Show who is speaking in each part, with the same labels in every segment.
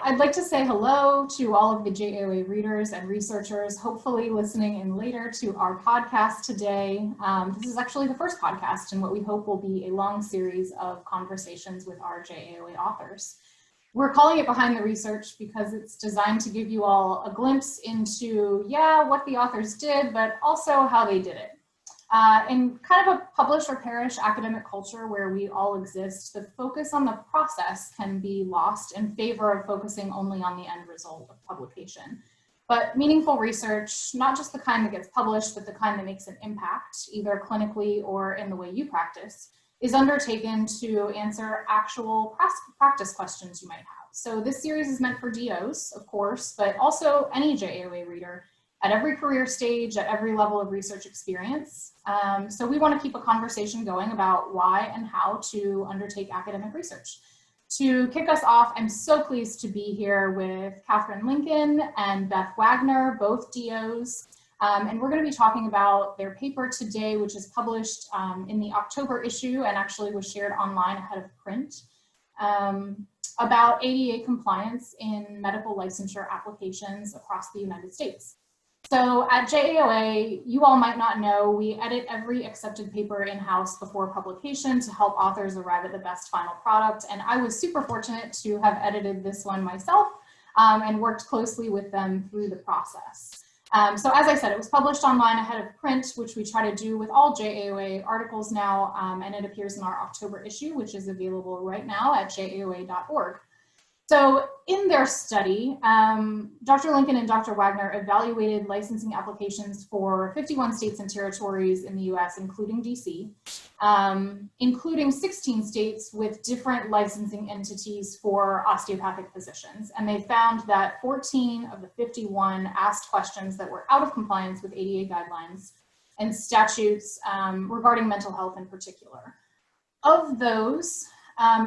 Speaker 1: I'd like to say hello to all of the JAOA readers and researchers, hopefully listening in later to our podcast today. This is actually the first podcast in what we hope will be a long series of conversations with our JAOA authors. We're calling it Behind the Research because it's designed to give you all a glimpse into, what the authors did, but also how they did it. In kind of a publish or perish academic culture where we all exist, the focus on the process can be lost in favor of focusing only on the end result of publication. But meaningful research, not just the kind that gets published, but the kind that makes an impact, either clinically or in the way you practice, is undertaken to answer actual practice questions you might have. So this series is meant for DOs, of course, but also any JAOA reader at every career stage, at every level of research experience. So we want to keep a conversation going about why and how to undertake academic research. To kick us off, I'm so pleased to be here with Katherine Lincoln and Beth Wagner, both DOs. And we're going to be talking about their paper today, which is published in the October issue and actually was shared online ahead of print, about ADA compliance in medical licensure applications across the United States. So at JAOA, you all might not know, we edit every accepted paper in-house before publication to help authors arrive at the best final product. And I was super fortunate to have edited this one myself and worked closely with them through the process. So as I said, it was published online ahead of print, which we try to do with all JAOA articles now, and it appears in our October issue, which is available right now at jaoa.org. So in their study, Dr. Lincoln and Dr. Wagner evaluated licensing applications for 51 states and territories in the US, including DC, including 16 states with different licensing entities for osteopathic physicians. And they found that 14 of the 51 asked questions that were out of compliance with ADA guidelines and statutes regarding mental health in particular. Of those,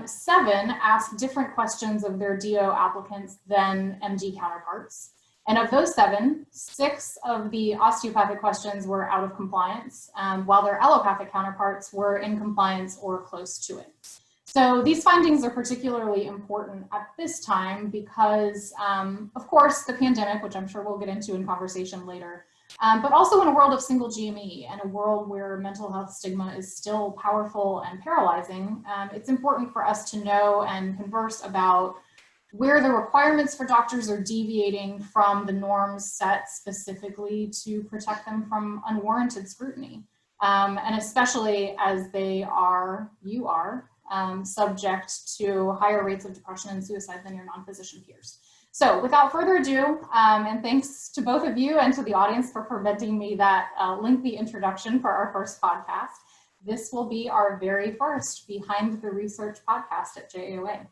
Speaker 1: 7 asked different questions of their DO applicants than MD counterparts. And of those 7, 6 of the osteopathic questions were out of compliance, while their allopathic counterparts were in compliance or close to it. So these findings are particularly important at this time because, of course, the pandemic, which I'm sure we'll get into in conversation later, but also in a world of single GME and a world where mental health stigma is still powerful and paralyzing, it's important for us to know and converse about where the requirements for doctors are deviating from the norms set specifically to protect them from unwarranted scrutiny, and especially as you are subject to higher rates of depression and suicide than your non-physician peers. So without further ado, and thanks to both of you and to the audience for permitting me that lengthy introduction for our first podcast, this will be our very first Behind the Research podcast at JAOA.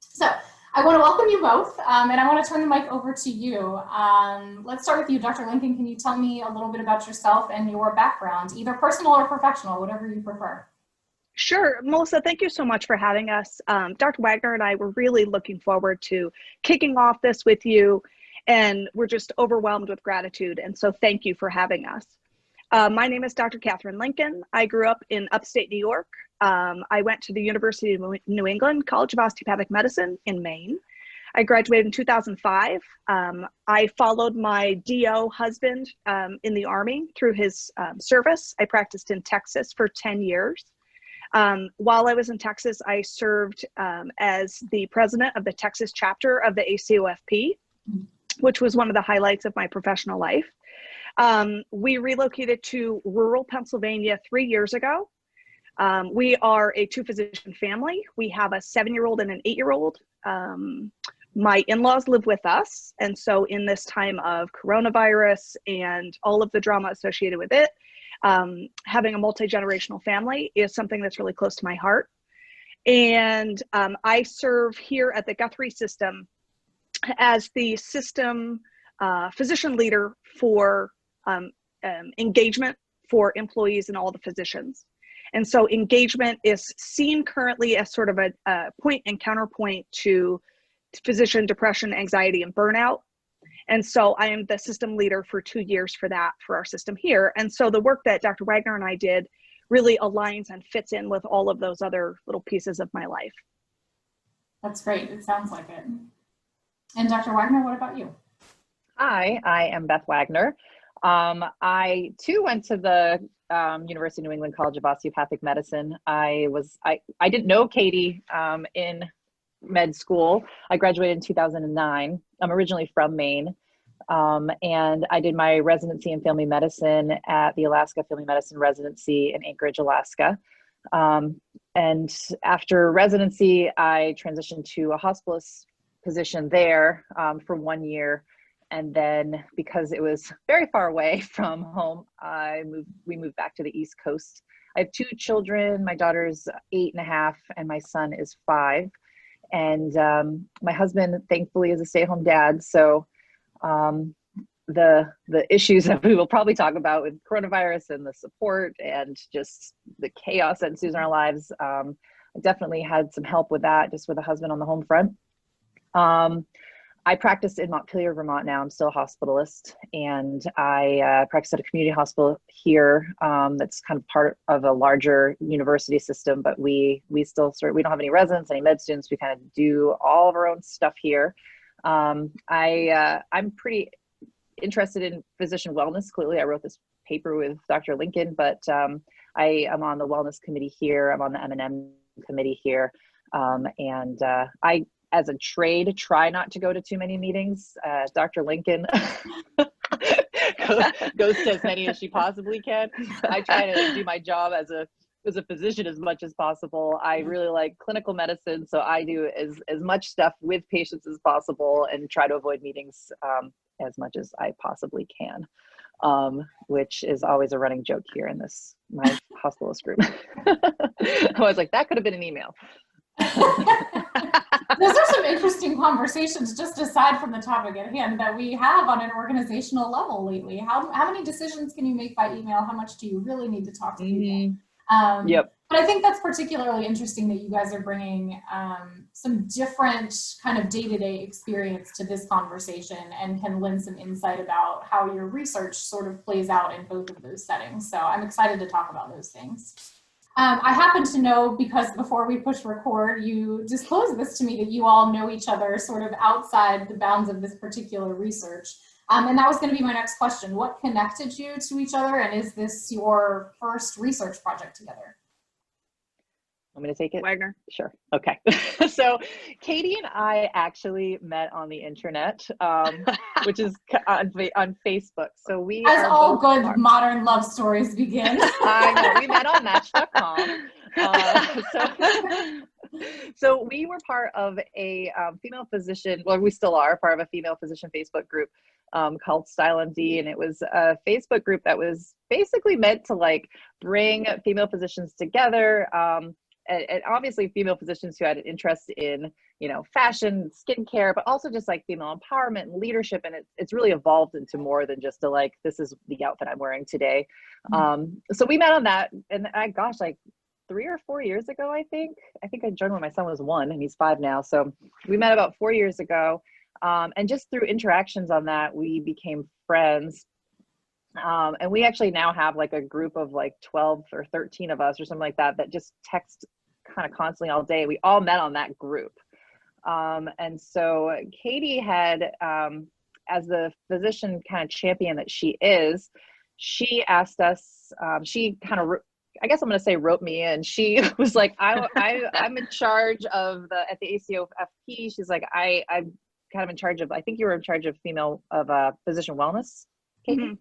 Speaker 1: So I want to welcome you both, and I want to turn the mic over to you. Let's start with you, Dr. Lincoln. Can you tell me a little bit about yourself and your background, either personal or professional, whatever you prefer?
Speaker 2: Sure. Melissa, thank you so much for having us. Dr. Wagner and I were really looking forward to kicking off this with you, and we're just overwhelmed with gratitude. And so thank you for having us. My name is Dr. Katherine Lincoln. I grew up in upstate New York. I went to the University of New England College of Osteopathic Medicine in Maine. I graduated in 2005. I followed my DO husband in the Army through his service. I practiced in Texas for 10 years. While I was in Texas, I served as the president of the Texas chapter of the ACOFP, which was one of the highlights of my professional life. We relocated to rural Pennsylvania 3 years ago. We are a 2-physician family. We have a 7-year-old and an 8-year-old. My in-laws live with us. And so in this time of coronavirus and all of the drama associated with it, having a multi-generational family is something that's really close to my heart. And I serve here at the Guthrie system as the system physician leader for engagement for employees and all the physicians. And so engagement is seen currently as sort of a point and counterpoint to physician depression, anxiety, and burnout. And so I am the system leader for 2 years for that, for our system here. And so the work that Dr. Wagner and I did really aligns and fits in with all of those other little pieces of my life.
Speaker 1: That's great. It sounds like it. And Dr. Wagner, what about you?
Speaker 3: Hi, I am Beth Wagner. I too went to the University of New England College of Osteopathic Medicine. I didn't know Katie in med school. I graduated in 2009. I'm originally from Maine. And I did my residency in family medicine at the Alaska Family Medicine Residency in Anchorage, Alaska. And after residency, I transitioned to a hospitalist position there for 1 year. And then because it was very far away from home, we moved back to the East Coast. I have 2 children. My daughter's 8.5 and my son is 5. And my husband, thankfully, is a stay-at-home dad. So the issues that we will probably talk about with coronavirus and the support and just the chaos that ensues in our lives, I definitely had some help with that, just with a husband on the home front. I practice in Montpelier, Vermont now. I'm still a hospitalist, and I practice at a community hospital here that's kind of part of a larger university system, but we still we don't have any residents, any med students. We kind of do all of our own stuff here. I'm pretty interested in physician wellness. Clearly, I wrote this paper with Dr. Lincoln, but I am on the wellness committee here. I'm on the M&M committee here. I, as a trade, try not to go to too many meetings. Dr. Lincoln goes to as many as she possibly can. I try to do my job as a physician as much as possible. I really like clinical medicine, so I do as much stuff with patients as possible and try to avoid meetings as much as I possibly can, which is always a running joke here in my hospitalist group. I was like, that could have been an email.
Speaker 1: Those are some interesting conversations, just aside from the topic at hand, that we have on an organizational level lately. How many decisions can you make by email? How much do you really need to talk to people?
Speaker 3: Yep.
Speaker 1: But I think that's particularly interesting that you guys are bringing some different kind of day-to-day experience to this conversation and can lend some insight about how your research sort of plays out in both of those settings. So I'm excited to talk about those things. I happen to know, because before we push record, you disclosed this to me, that you all know each other sort of outside the bounds of this particular research. And that was going to be my next question. What connected you to each other, and is this your first research project together?
Speaker 3: I'm going to take it?
Speaker 2: Wagner.
Speaker 3: Sure. Okay. So Katie and I actually met on the internet, which is on Facebook. So we
Speaker 1: As all good modern love stories begin.
Speaker 3: I know. We met on Match.com. So we were part of a female physician, well, we still are part of a female physician Facebook group called Style MD, and it was a Facebook group that was basically meant to like bring female physicians together. And obviously female physicians who had an interest in, fashion, skincare, but also just like female empowerment and leadership. And it's really evolved into more than just this is the outfit I'm wearing today. So we met on that, and like 3 or 4 years ago, I think I joined when my son was 1 and he's 5 now. So we met about 4 years ago. And just through interactions on that, we became friends. And we actually now have like a group of like 12 or 13 of us or something like that just text kind of constantly all day. We all met on that group. And so Katie had, as the physician kind of champion that she is, she asked us, she kind of, I guess I'm going to say wrote me in. She was like, I'm in charge of at the ACOFP. She's like, I'm kind of in charge of, I think you were in charge of physician wellness, Katie? Mm-hmm.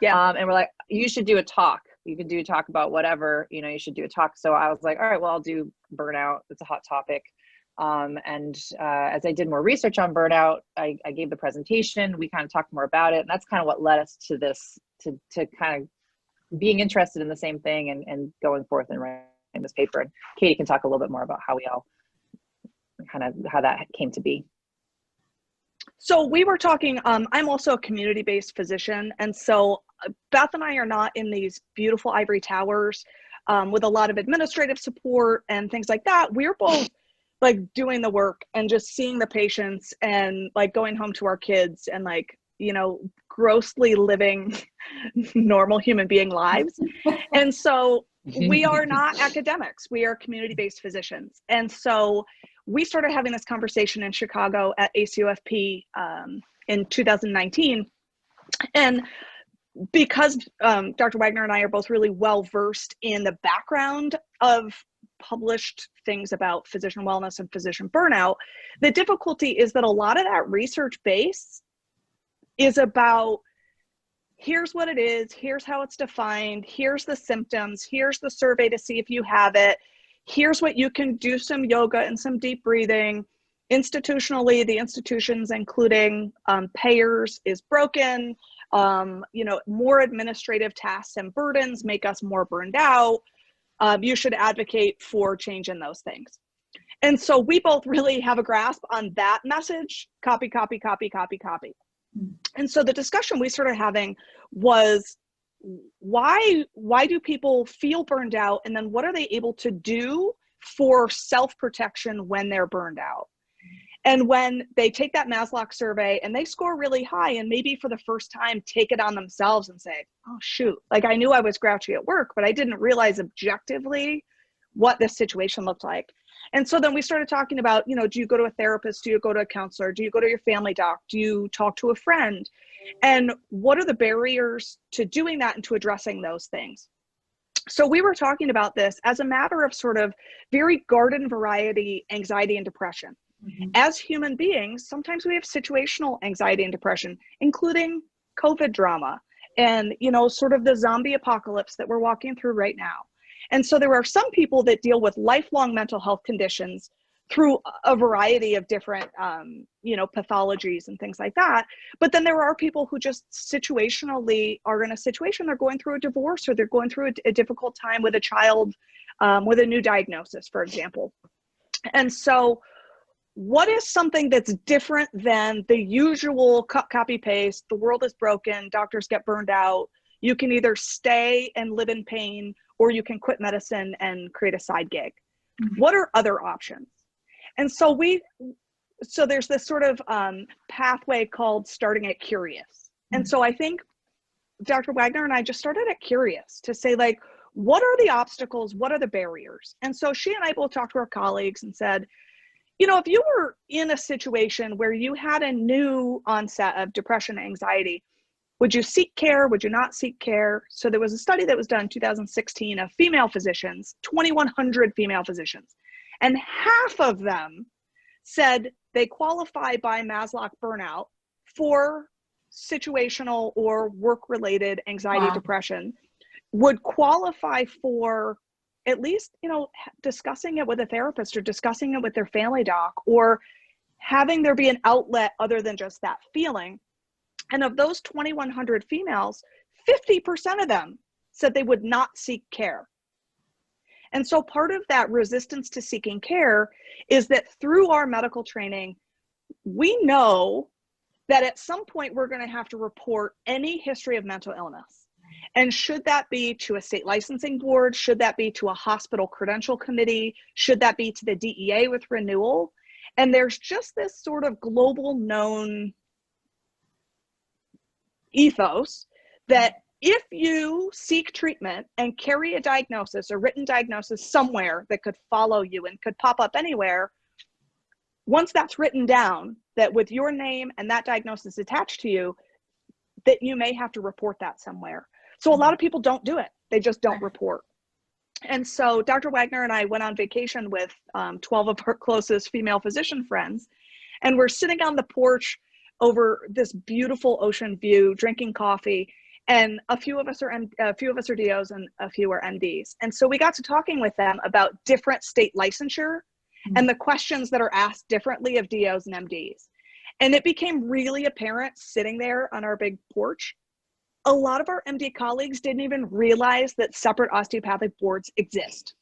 Speaker 2: Yeah.
Speaker 3: And we're like, you should do a talk. You can do a talk about whatever, you should do a talk. So I was like, all right, well, I'll do burnout. It's a hot topic. And as I did more research on burnout, I gave the presentation. We kind of talked more about it. And that's kind of what led us to this, to kind of being interested in the same thing and going forth and writing this paper. And Katie can talk a little bit more about how that came to be.
Speaker 2: So we were talking, I'm also a community-based physician. And so Beth and I are not in these beautiful ivory towers with a lot of administrative support and things like that. We're both like doing the work and just seeing the patients and like going home to our kids and like, grossly living normal human being lives. And so we are not academics. We are community-based physicians. And so we started having this conversation in Chicago at ACOFP in 2019. And because Dr. Wagner and I are both really well versed in the background of published things about physician wellness and physician burnout, the difficulty is that a lot of that research base is about, here's what it is, here's how it's defined, here's the symptoms, here's the survey to see if you have it, here's what you can do, some yoga and some deep breathing. Institutionally, the institutions, including payers, is broken. More administrative tasks and burdens make us more burned out. You should advocate for change in those things. And so we both really have a grasp on that message, copy, copy, copy, copy, copy. And so the discussion we started having was, why do people feel burned out? And then what are they able to do for self-protection when they're burned out? And when they take that Maslow survey and they score really high, and maybe for the first time take it on themselves and say, oh shoot, like I knew I was grouchy at work, but I didn't realize objectively what this situation looked like. And so then we started talking about, do you go to a therapist? Do you go to a counselor? Do you go to your family doc? Do you talk to a friend? And what are the barriers to doing that and to addressing those things? So we were talking about this as a matter of sort of very garden variety anxiety and depression. Mm-hmm. As human beings, sometimes we have situational anxiety and depression, including COVID drama and, sort of the zombie apocalypse that we're walking through right now. And so there are some people that deal with lifelong mental health conditions through a variety of different, pathologies and things like that. But then there are people who just situationally are in a situation, they're going through a divorce, or they're going through a difficult time with a child with a new diagnosis, for example. And so what is something that's different than the usual cut, copy, paste, the world is broken, doctors get burned out, you can either stay and live in pain, or you can quit medicine and create a side gig? Mm-hmm. What are other options? And so there's this sort of pathway called starting at curious. Mm-hmm. And so I think Dr. Wagner and I just started at curious to say, like, what are the obstacles? What are the barriers? And so she and I both talked to our colleagues and said, if you were in a situation where you had a new onset of depression and anxiety, would you seek care? Would you not seek care? So there was a study that was done in 2016 of female physicians, 2,100 female physicians, and half of them said they qualify by Maslow burnout for situational or work-related anxiety, wow, depression, would qualify for at least, discussing it with a therapist or discussing it with their family doc, or having there be an outlet other than just that feeling. And of those 2,100 females, 50% of them said they would not seek care. And so part of that resistance to seeking care is that through our medical training, we know that at some point we're going to have to report any history of mental illness. And should that be to a state licensing board? Should that be to a hospital credential committee? Should that be to the DEA with renewal? And there's just this sort of global known ethos that if you seek treatment and carry a diagnosis, a written diagnosis somewhere that could follow you and could pop up anywhere, once that's written down, that with your name and that diagnosis attached to you, that you may have to report that somewhere. So a lot of people don't do it. They just don't report. And so Dr. Wagner and I went on vacation with 12 of her closest female physician friends, and we're sitting on the porch over this beautiful ocean view, drinking coffee, and a few of us are DOs and a few are MDs. And so we got to talking with them about different state licensure and the questions that are asked differently of DOs and MDs. And it became really apparent sitting there on our big porch. A lot of our MD colleagues didn't even realize that separate osteopathic boards exist.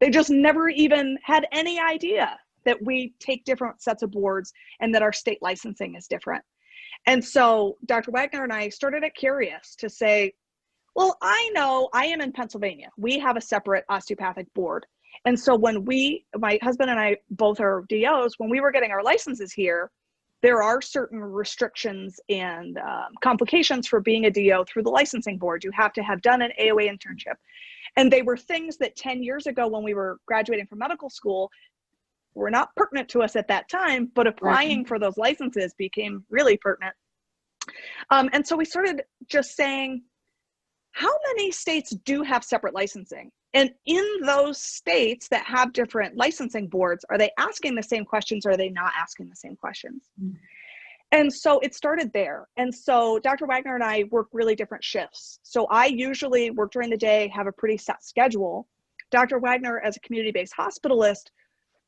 Speaker 2: They just never even had any idea that we take different sets of boards and that our state licensing is different. And so Dr. Wagner and I started at curious to say, well, I know I am in Pennsylvania. We have a separate osteopathic board. And so when my husband and I both are DOs, when we were getting our licenses here, there are certain restrictions and complications for being a DO through the licensing board. You have to have done an AOA internship. And they were things that 10 years ago when we were graduating from medical school, were not pertinent to us at that time, but applying for those licenses became really pertinent. And so we started just saying, how many states do have separate licensing? And in those states that have different licensing boards, are they asking the same questions or are they not asking the same questions? Mm-hmm. And so it started there. And so Dr. Wagner and I work really different shifts. So I usually work during the day, have a pretty set schedule. Dr. Wagner, as a community-based hospitalist,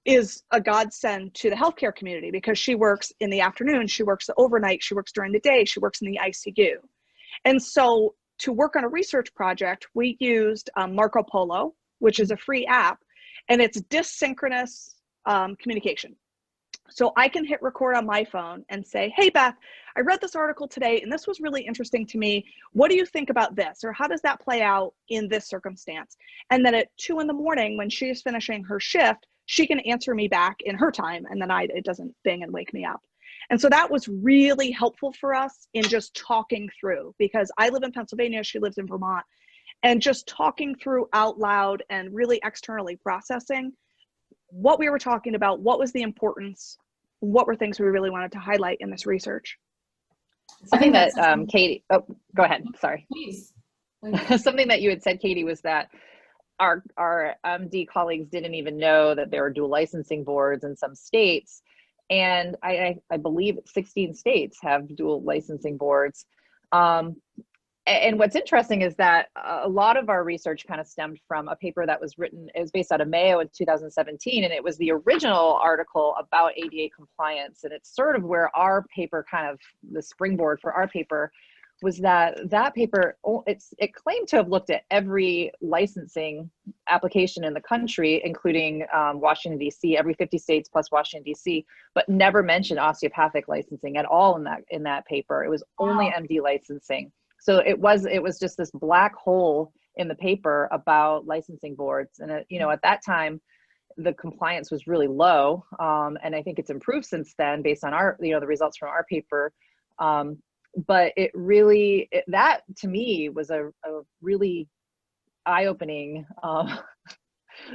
Speaker 2: is a godsend to the healthcare community because she works in the afternoon, she works the overnight, she works during the day, she works in the ICU. And so to work on a research project, we used Marco Polo, which is a free app, and it's dysynchronous communication. So I can hit record on my phone and say, hey, Beth, I read this article today and this was really interesting to me. What do you think about this? Or how does that play out in this circumstance? And then at 2 a.m, when she's finishing her shift, she can answer me back in her time, and then it doesn't bing and wake me up. And so that was really helpful for us in just talking through, because I live in Pennsylvania, she lives in Vermont, and just talking through out loud and really externally processing what we were talking about, what was the importance, what were things we really wanted to highlight in this research.
Speaker 3: Something that Katie, oh, go ahead, sorry.
Speaker 1: Please.
Speaker 3: Something that you had said, Katie, was that our MD colleagues didn't even know that there are dual licensing boards in some states. And I believe 16 states have dual licensing boards. And what's interesting is that a lot of our research kind of stemmed from a paper that was written, it was based out of Mayo in 2017, and it was the original article about ADA compliance. And it's sort of where our paper kind of, the springboard for our paper was that paper, it claimed to have looked at every licensing application in the country, including Washington, D.C., every 50 states plus Washington, D.C., but never mentioned osteopathic licensing at all in that paper. It was only MD licensing. So it was just this black hole in the paper about licensing boards. And at that time, the compliance was really low. And I think it's improved since then based on the results from our paper. But it really, that to me was a really eye-opening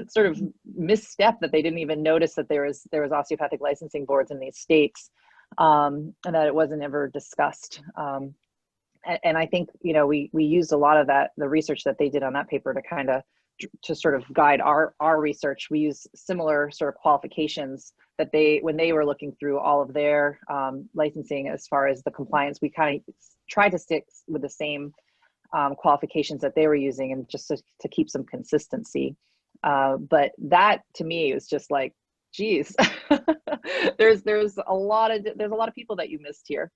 Speaker 3: sort of misstep, that they didn't even notice that there was osteopathic licensing boards in these states, and that it wasn't ever discussed. And I think, we used a lot of the research that they did on that paper to sort of guide our research. We use similar sort of qualifications that when they were looking through all of their licensing as far as the compliance, we kind of tried to stick with the same qualifications that they were using, and just to keep some consistency. But that to me was just like, geez, there's a lot of people that you missed here.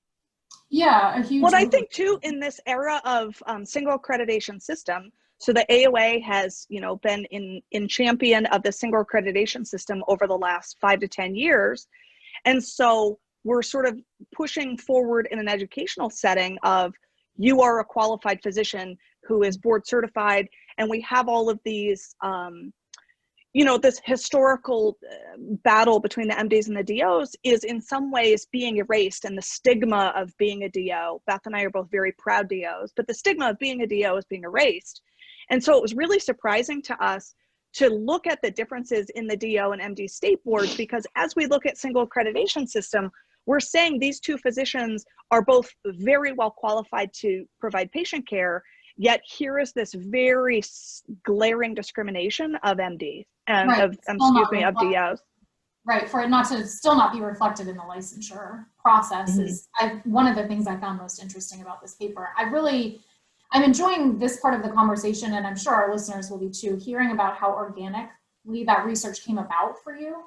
Speaker 1: Yeah, a huge.
Speaker 2: Well, I think too, in this era of single accreditation system, so the AOA has, been in champion of the single accreditation system over the last 5 to 10 years. And so we're sort of pushing forward in an educational setting of, you are a qualified physician who is board certified. And we have all of these, this historical battle between the MDs and the DOs is in some ways being erased, and the stigma of being a DO, Beth and I are both very proud DOs, but the stigma of being a DO is being erased. And so it was really surprising to us to look at the differences in the DO and MD state boards, because as we look at single accreditation system, we're saying these two physicians are both very well qualified to provide patient care, yet here is this very glaring discrimination of MDs and
Speaker 1: right.
Speaker 2: of DOs.
Speaker 1: Right, for it still not be reflected in the licensure process is one of the things I found most interesting about this paper. I'm enjoying this part of the conversation, and I'm sure our listeners will be too, hearing about how organically that research came about for you.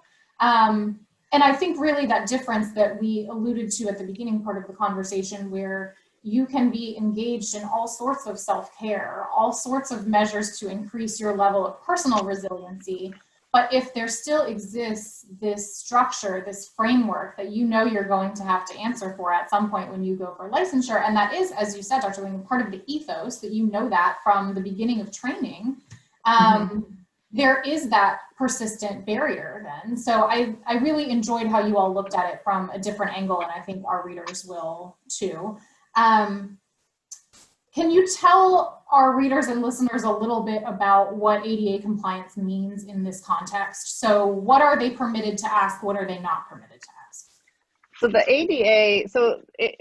Speaker 1: And I think really that difference that we alluded to at the beginning part of the conversation, where you can be engaged in all sorts of self-care, all sorts of measures to increase your level of personal resiliency. But if there still exists this structure, this framework that you're going to have to answer for at some point when you go for licensure, and that is, as you said, Dr. Wing, part of the ethos, that that from the beginning of training, there is that persistent barrier then. So I really enjoyed how you all looked at it from a different angle, and I think our readers will too. Can you tell our readers and listeners a little bit about what ADA compliance means in this context? So what are they permitted to ask? What are they not permitted to ask?
Speaker 3: So the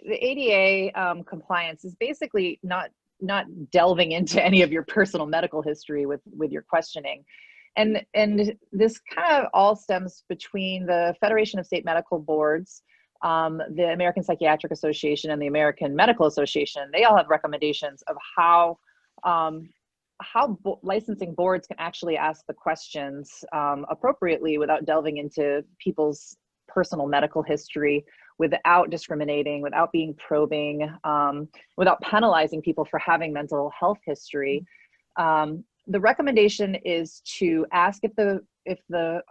Speaker 3: ADA compliance is basically not delving into any of your personal medical history with your questioning. And this kind of all stems between the Federation of State Medical Boards, the American Psychiatric Association, and the American Medical Association. They all have recommendations of how licensing boards can actually ask the questions appropriately without delving into people's personal medical history, without discriminating, without being probing, without penalizing people for having mental health history. The recommendation is to ask if the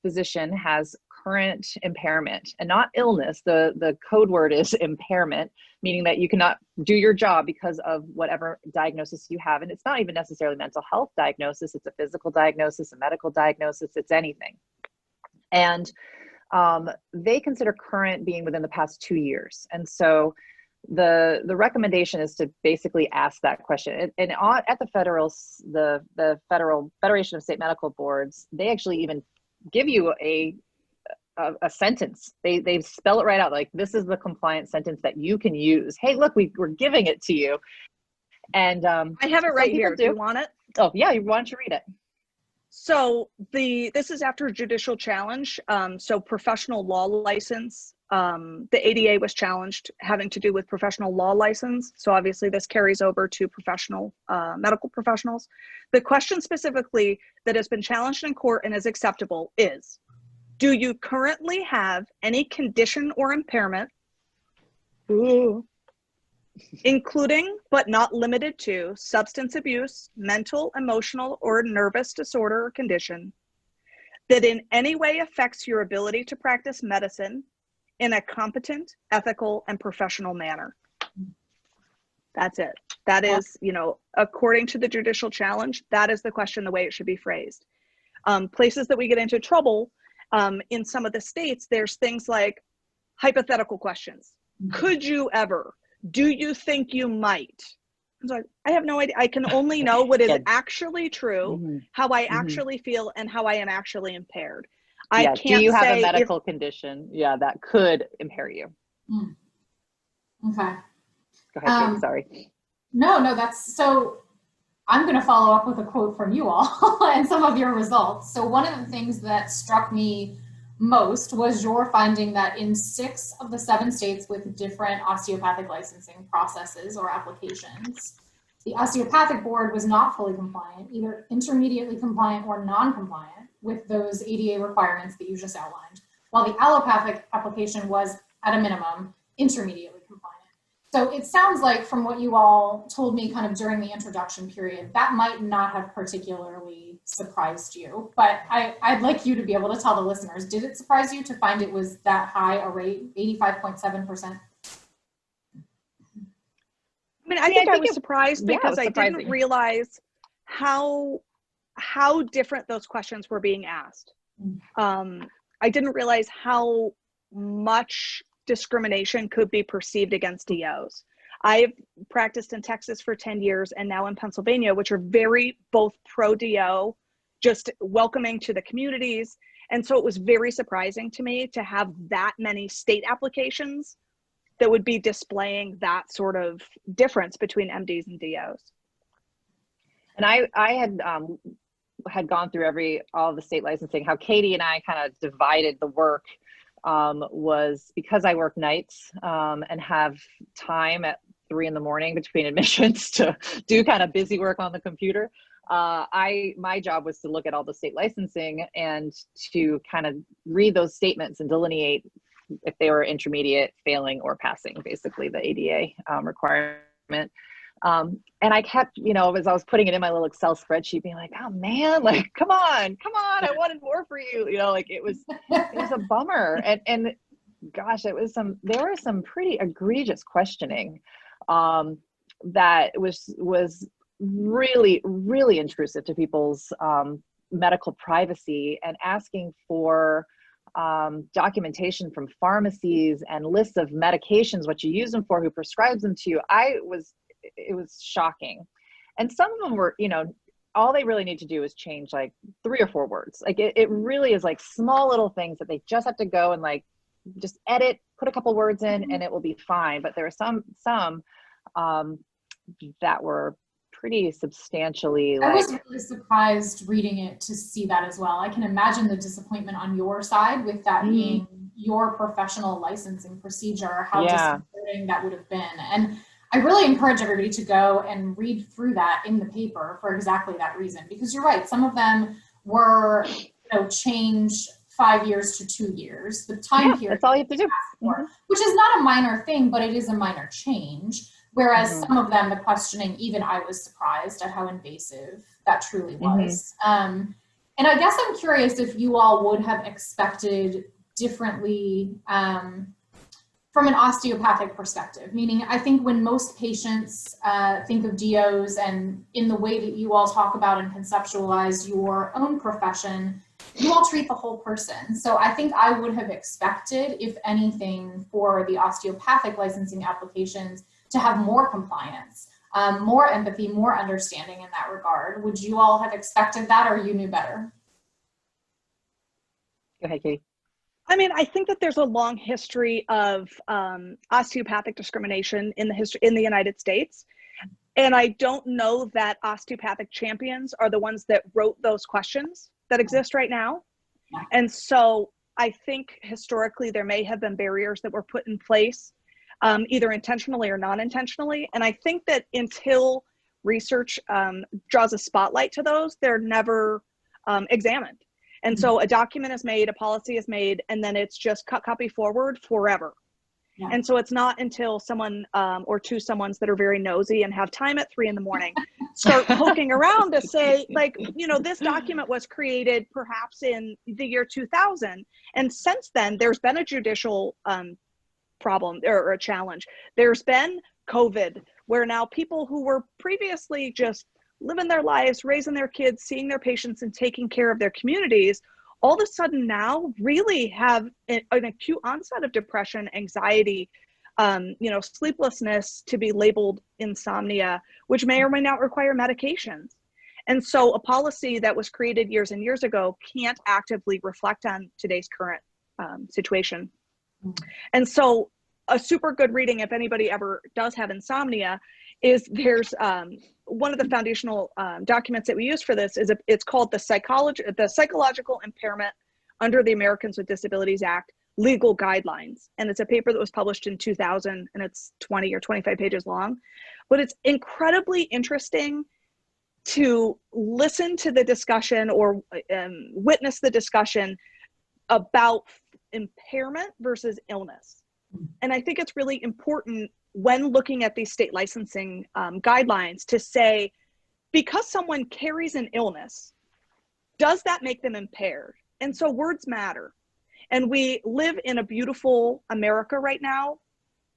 Speaker 3: physician has current impairment and not illness. The code word is impairment, meaning that you cannot do your job because of whatever diagnosis you have. And it's not even necessarily mental health diagnosis. It's a physical diagnosis, a medical diagnosis, it's anything. And they consider current being within the past 2 years. And so the recommendation is to basically ask that question. And at the Federal Federation of State Medical Boards, they actually even give you a sentence. They spell it right out, like, this is the compliance sentence that you can use. Hey, look, we're giving it to you. And
Speaker 2: I have it right here. Do you want it?
Speaker 3: Oh yeah, why don't you read it?
Speaker 2: So this is after judicial challenge. So professional law license, the ADA was challenged having to do with professional law license. So obviously this carries over to professional medical professionals. The question specifically that has been challenged in court and is acceptable is, do you currently have any condition or impairment, including but not limited to substance abuse, mental, emotional, or nervous disorder or condition, that in any way affects your ability to practice medicine in a competent, ethical, and professional manner? That's it. That is, according to the judicial challenge, that is the question, the way it should be phrased. Places that we get into trouble, in some of the states, there's things like hypothetical questions. Could you ever? Do you think you might? I was like, I have no idea. I can only know what is actually true, how I actually feel, and how I am actually impaired. I can't say,
Speaker 3: do you have a medical condition? Yeah, that could impair you.
Speaker 1: Okay.
Speaker 3: Go ahead, Kate, sorry.
Speaker 1: No, that's so. I'm going to follow up with a quote from you all and some of your results. So one of the things that struck me most was your finding that in 6 of the 7 states with different osteopathic licensing processes or applications, the osteopathic board was not fully compliant, either intermediately compliant or non-compliant with those ADA requirements that you just outlined, while the allopathic application was, at a minimum, intermediately compliant. So it sounds like, from what you all told me kind of during the introduction period, that might not have particularly surprised you, but I'd like you to be able to tell the listeners, did it surprise you to find it was that high a rate, 85.7%?
Speaker 2: I mean, I think I was surprised because I didn't realize how different those questions were being asked. I didn't realize how much discrimination could be perceived against DOs. I've practiced in Texas for 10 years and now in Pennsylvania, which are very both pro-DO, just welcoming to the communities. And so it was very surprising to me to have that many state applications that would be displaying that sort of difference between MDs and DOs.
Speaker 3: And I had gone through all the state licensing. How Katie and I kind of divided the work was because I work nights and have time at 3 in the morning between admissions to do kind of busy work on the computer. My job was to look at all the state licensing and to kind of read those statements and delineate if they were intermediate, failing, or passing, basically the ADA requirement. And I kept, as I was putting it in my little Excel spreadsheet, being like, oh man, like, come on, I wanted more for you. It was a bummer. And gosh, there was some pretty egregious questioning that was really, really intrusive to people's medical privacy, and asking for documentation from pharmacies and lists of medications, what you use them for, who prescribes them to you. it was shocking. And some of them were, you know, all they really need to do is change like 3 or 4 words. Like it really is like small little things that they just have to go and like just edit, put a couple words in, and it will be fine. But there are some that were pretty substantially like.
Speaker 1: I was really surprised reading it to see that as well. I can imagine the disappointment on your side with that being your professional licensing procedure, how disappointing that would have been. And I really encourage everybody to go and read through that in the paper for exactly that reason, because you're right. Some of them were, you know, changed 5 years to 2 years. The time period,
Speaker 3: that's all you have to do.
Speaker 1: Which is not a minor thing, but it is a minor change. Whereas some of them, the questioning, even I was surprised at how invasive that truly was. And I guess I'm curious if you all would have expected differently from an osteopathic perspective, meaning I think when most patients think of DOs and in the way that you all talk about and conceptualize your own profession, you all treat the whole person. So I think I would have expected, if anything, for the osteopathic licensing applications to have more compliance, more empathy, more understanding in that regard. Would you all have expected that, or you knew better?
Speaker 3: Go ahead, Katie.
Speaker 2: I mean, I think that there's a long history of osteopathic discrimination in the United States. And I don't know that osteopathic champions are the ones that wrote those questions that exist right now. And so I think historically there may have been barriers that were put in place, either intentionally or non-intentionally. And I think that until research draws a spotlight to those, they're never examined. And so a document is made, a policy is made, and then it's just cut, copy, forward forever. And so it's not until someone or two someones that are very nosy and have time at 3 in the morning start poking around to say, like, you know, this document was created perhaps in the year 2000. And since then, there's been a judicial problem or a challenge. There's been COVID, where now people who were previously just living their lives, raising their kids, seeing their patients, and taking care of their communities, all of a sudden now really have an acute onset of depression, anxiety, you know, sleeplessness, to be labeled insomnia, which may or may not require medications. And so a policy that was created years and years ago can't actively reflect on today's current situation. And so a super good reading, if anybody ever does have insomnia, is there's one of the foundational documents that we use for this is it's called the Psychological Impairment under the Americans with Disabilities Act Legal Guidelines. And it's a paper that was published in 2000, and it's 20 or 25 pages long. But it's incredibly interesting to listen to the discussion or witness the discussion about impairment versus illness. And I think it's really important when looking at these state licensing guidelines to say, because someone carries an illness, does that make them impaired? And so words matter. And we live in a beautiful America right now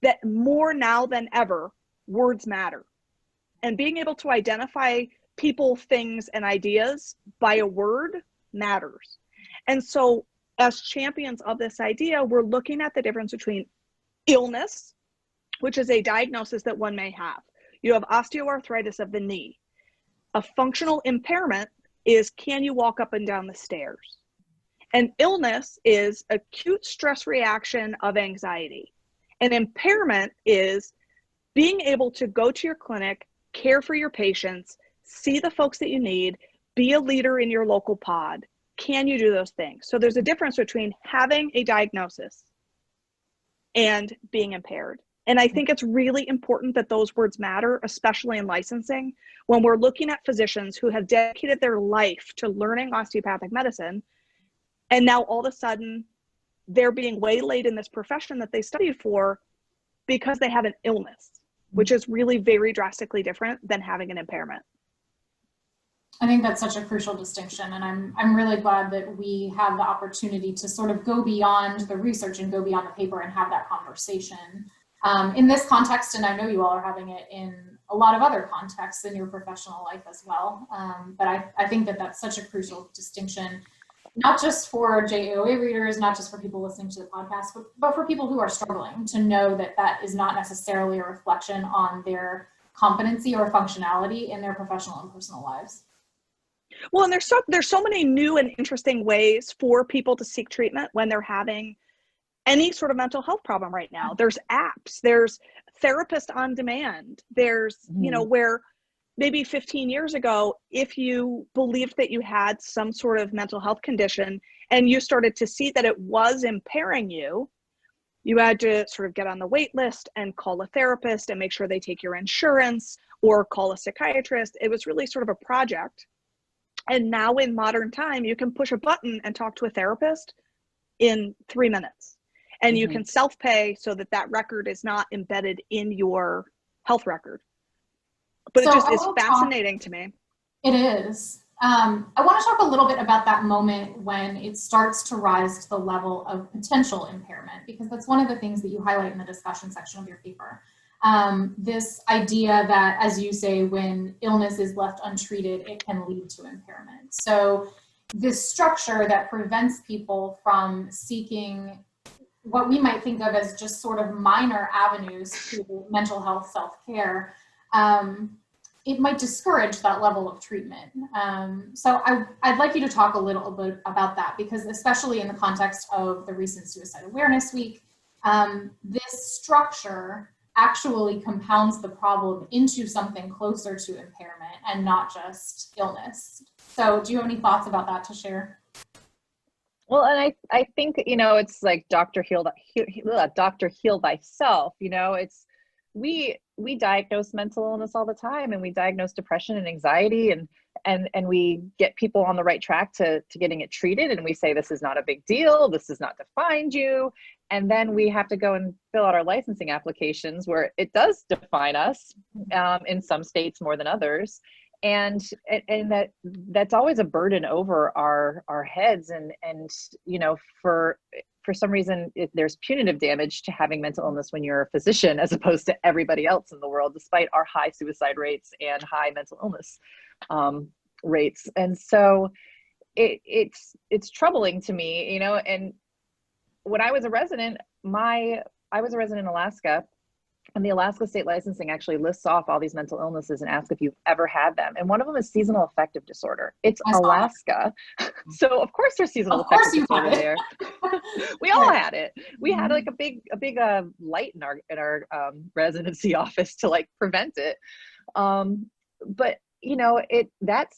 Speaker 2: that more now than ever, words matter. And being able to identify people, things, and ideas by a word matters. And so as champions of this idea, we're looking at the difference between illness, which is a diagnosis that one may have. You have osteoarthritis of the knee. A functional impairment is, can you walk up and down the stairs? An illness is acute stress reaction of anxiety. An impairment is being able to go to your clinic, care for your patients, see the folks that you need, be a leader in your local pod. Can you do those things? So there's a difference between having a diagnosis and being impaired. And I think it's really important that those words matter, especially in licensing, when we're looking at physicians who have dedicated their life to learning osteopathic medicine, and now all of a sudden they're being waylaid in this profession that they studied for because they have an illness, which is really very drastically different than having an impairment.
Speaker 1: I think that's such a crucial distinction, and I'm really glad that we have the opportunity to sort of go beyond the research and go beyond the paper and have that conversation. In this context, and I know you all are having it in a lot of other contexts in your professional life as well, but I think that that's such a crucial distinction, not just for JAOA readers, not just for people listening to the podcast, but for people who are struggling to know that that is not necessarily a reflection on their competency or functionality in their professional and personal lives.
Speaker 2: Well, and there's so many new and interesting ways for people to seek treatment when they're having any sort of mental health problem right now. There's apps, there's therapist on demand. There's, you know, where maybe 15 years ago, if you believed that you had some sort of mental health condition and you started to see that it was impairing you, you had to sort of get on the wait list and call a therapist and make sure they take your insurance or call a psychiatrist. It was really sort of a project. And now in modern time, you can push a button and talk to a therapist in 3 minutes. And you can self-pay so that that record is not embedded in your health record. But
Speaker 1: So
Speaker 2: it just is fascinating to me.
Speaker 1: It is. I want to talk a little bit about that moment when it starts to rise to the level of potential impairment, because that's one of the things that you highlight in the discussion section of your paper. This idea that, as you say, when illness is left untreated, it can lead to impairment. So this structure that prevents people from seeking what we might think of as just sort of minor avenues to mental health self-care, it might discourage that level of treatment. So I'd like you to talk a little bit about that, because especially in the context of the recent Suicide Awareness Week, this structure actually compounds the problem into something closer to impairment and not just illness. So do you have any thoughts about that to share?
Speaker 3: Well, and I think, you know, it's like Dr. Heal thyself, you know, it's, we diagnose mental illness all the time, and we diagnose depression and anxiety, and we get people on the right track to getting it treated. And we say, this is not a big deal. This does not define you. And then we have to go and fill out our licensing applications where it does define us, in some states more than others. And that's always a burden over our heads. And, you know, for some reason, there's punitive damage to having mental illness when you're a physician, as opposed to everybody else in the world, despite our high suicide rates and high mental illness rates. And so it's troubling to me, you know. And when I was a resident, I was a resident in Alaska, and the Alaska state licensing actually lists off all these mental illnesses and asks if you've ever had them. And one of them is seasonal affective disorder. It's Alaska. So of course there's seasonal affective disorder there. We all had it. We had like a big light in our residency office to like prevent it. But you know,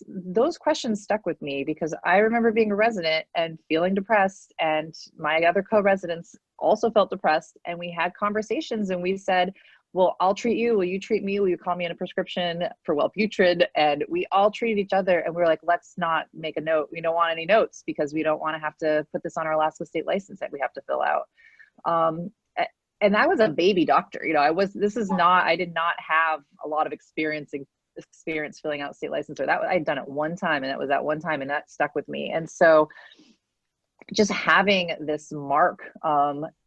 Speaker 3: those questions stuck with me, because I remember being a resident and feeling depressed, and my other co-residents also felt depressed, and we had conversations, and we said, well, I'll treat you. Will you treat me? Will you call me in a prescription for Wellbutrin? And we all treated each other, and we were like, let's not make a note. We don't want any notes, because we don't want to have to put this on our Alaska state license that we have to fill out. And I was a baby doctor. You know, I did not have a lot of experience filling out state license, or that I'd done it one time, and that was that one time, and that stuck with me. And so just having this mark,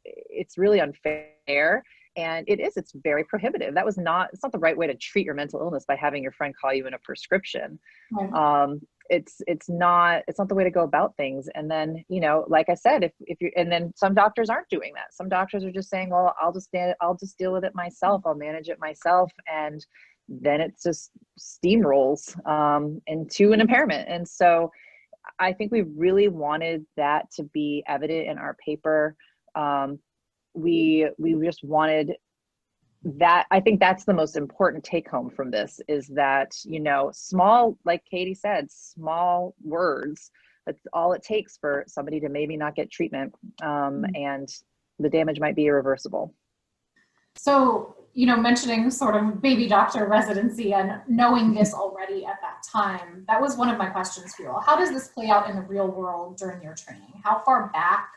Speaker 3: it's really unfair, and it's very prohibitive. It's not the right way to treat your mental illness, by having your friend call you in a prescription. Right. It's not the way to go about things. And then, you know, like I said, and then some doctors aren't doing that. Some doctors are just saying, well, I'll just deal with it myself. I'll manage it myself. And then it just steamrolls into an impairment. And so I think we really wanted that to be evident in our paper. We just wanted that. I think that's the most important take home from this, is that, you know, small, like Katie said, small words, that's all it takes for somebody to maybe not get treatment, and the damage might be irreversible.
Speaker 1: So, you know, mentioning sort of baby doctor residency and knowing this already at that time, that was one of my questions for you all. How does this play out in the real world during your training? How far back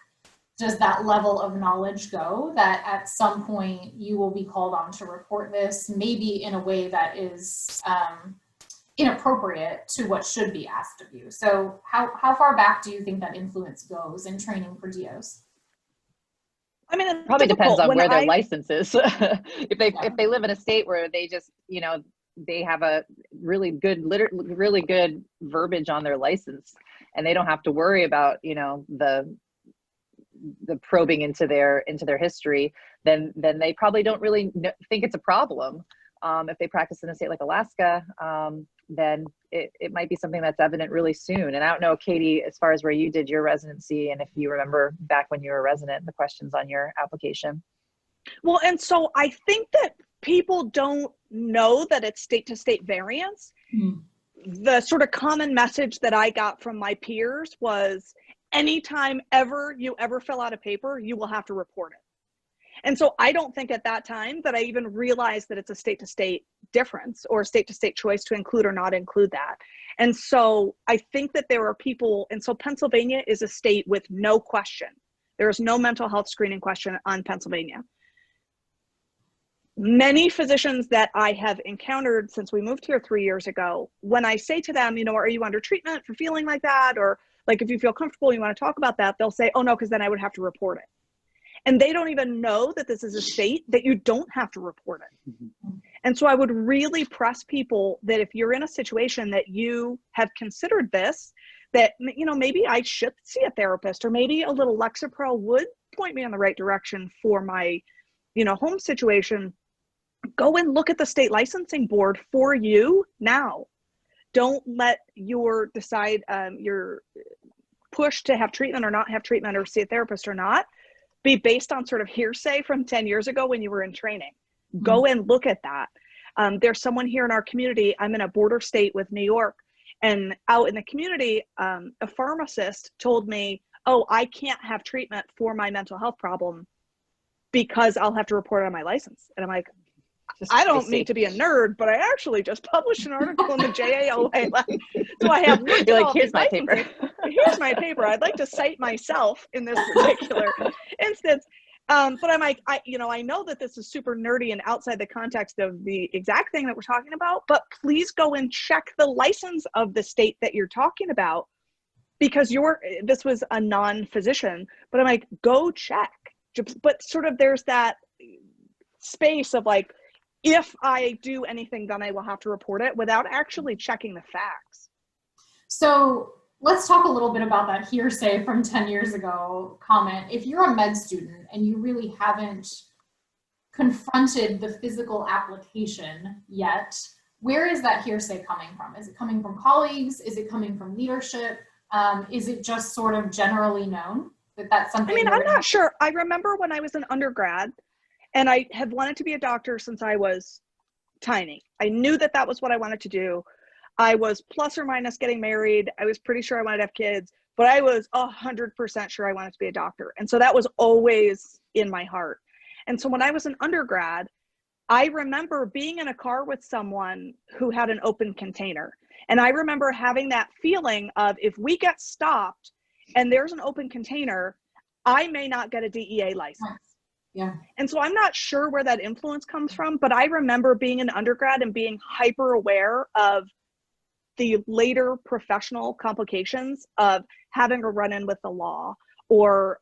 Speaker 1: does that level of knowledge go, that at some point you will be called on to report this, maybe in a way that is inappropriate to what should be asked of you? So how far back do you think that influence goes in training for DOs?
Speaker 2: I mean, it
Speaker 3: probably depends on where their license is. If they live in a state where they just, you know, they have a really good verbiage on their license, and they don't have to worry about, you know, the probing into their history, then they probably don't really think it's a problem. If they practice in a state like Alaska, then it might be something that's evident really soon. And I don't know, Katie, as far as where you did your residency, and if you remember back when you were a resident, the questions on your application.
Speaker 2: Well, and so I think that people don't know that it's state to state variance. The sort of common message that I got from my peers was, anytime you ever fill out a paper, you will have to report it. And so I don't think at that time that I even realized that it's a state to state difference or a state to state choice to include or not include that. And so I think that there are people, and so Pennsylvania is a state with no question. There is no mental health screening question on Pennsylvania. Many physicians that I have encountered since we moved here 3 years ago, when I say to them, are you under treatment for feeling like that? Or like, if you feel comfortable, you want to talk about that, they'll say, oh no, because then I would have to report it. And they don't even know that this is a state that you don't have to report it. And so I would really press people that if you're in a situation that you have considered this, that, maybe I should see a therapist, or maybe a little Lexapro would point me in the right direction for my, home situation. Go and look at the state licensing board for you now. Don't let your push to have treatment or not have treatment, or see a therapist or not, be based on sort of hearsay from 10 years ago when you were in training. Go and look at that. There's someone here in our community. I'm in a border state with New York, and out in the community, a pharmacist told me, oh, I can't have treatment for my mental health problem because I'll have to report it on my license. And I'm like, I don't need to be a nerd, but I actually just published an article in the JAOA. So I have looked
Speaker 3: You're
Speaker 2: at
Speaker 3: like,
Speaker 2: all
Speaker 3: here's
Speaker 2: these
Speaker 3: my
Speaker 2: licenses.
Speaker 3: paper.
Speaker 2: Here's my paper. I'd like to cite myself in this particular instance. But I'm like, I know that this is super nerdy and outside the context of the exact thing that we're talking about, but please go and check the license of the state that you're talking about, because this was a non-physician, but I'm like, go check. But sort of there's that space of like, if I do anything, then I will have to report it, without actually checking the facts.
Speaker 1: So let's talk a little bit about that hearsay from 10 years ago comment. If you're a med student and you really haven't confronted the physical application yet, where is that hearsay coming from? Is it coming from colleagues? Is it coming from leadership? Is it just sort of generally known that that's something?
Speaker 2: I'm not sure. I remember when I was an undergrad, and I had wanted to be a doctor since I was tiny. I knew that that was what I wanted to do. I was plus or minus getting married. I was pretty sure I wanted to have kids, but I was 100% sure I wanted to be a doctor. And so that was always in my heart. And so when I was an undergrad, I remember being in a car with someone who had an open container. And I remember having that feeling of, if we get stopped and there's an open container, I may not get a DEA license.
Speaker 1: Yeah.
Speaker 2: And so I'm not sure where that influence comes from, but I remember being an undergrad and being hyper aware of the later professional complications of having a run-in with the law, or,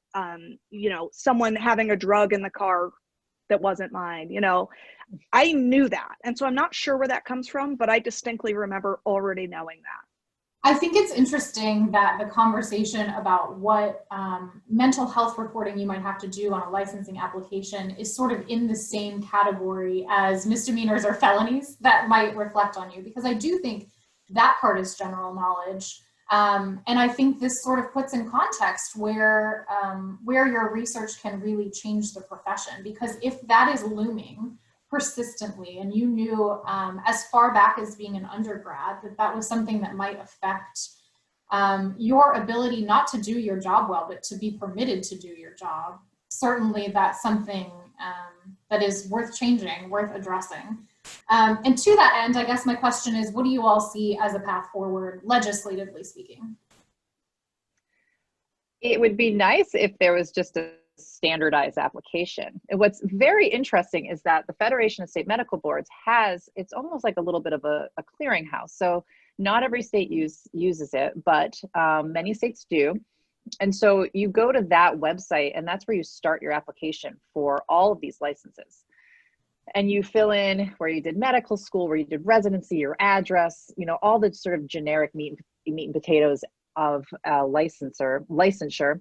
Speaker 2: someone having a drug in the car that wasn't mine. I knew that. And so I'm not sure where that comes from, but I distinctly remember already knowing that.
Speaker 1: I think it's interesting that the conversation about what mental health reporting you might have to do on a licensing application is sort of in the same category as misdemeanors or felonies that might reflect on you, because I do think that part is general knowledge. And I think this sort of puts in context where your research can really change the profession, because if that is looming persistently, and you knew as far back as being an undergrad that was something that might affect your ability not to do your job well, but to be permitted to do your job, certainly that's something that is worth changing, worth addressing. And to that end, I guess my question is, what do you all see as a path forward, legislatively speaking?
Speaker 3: It would be nice if there was just a standardized application. And what's very interesting is that the Federation of State Medical Boards it's almost like a little bit of a clearinghouse. So not every state uses it, but many states do. And so you go to that website, and that's where you start your application for all of these licenses. And you fill in where you did medical school, where you did residency, your address, all the sort of generic meat and potatoes of licensure.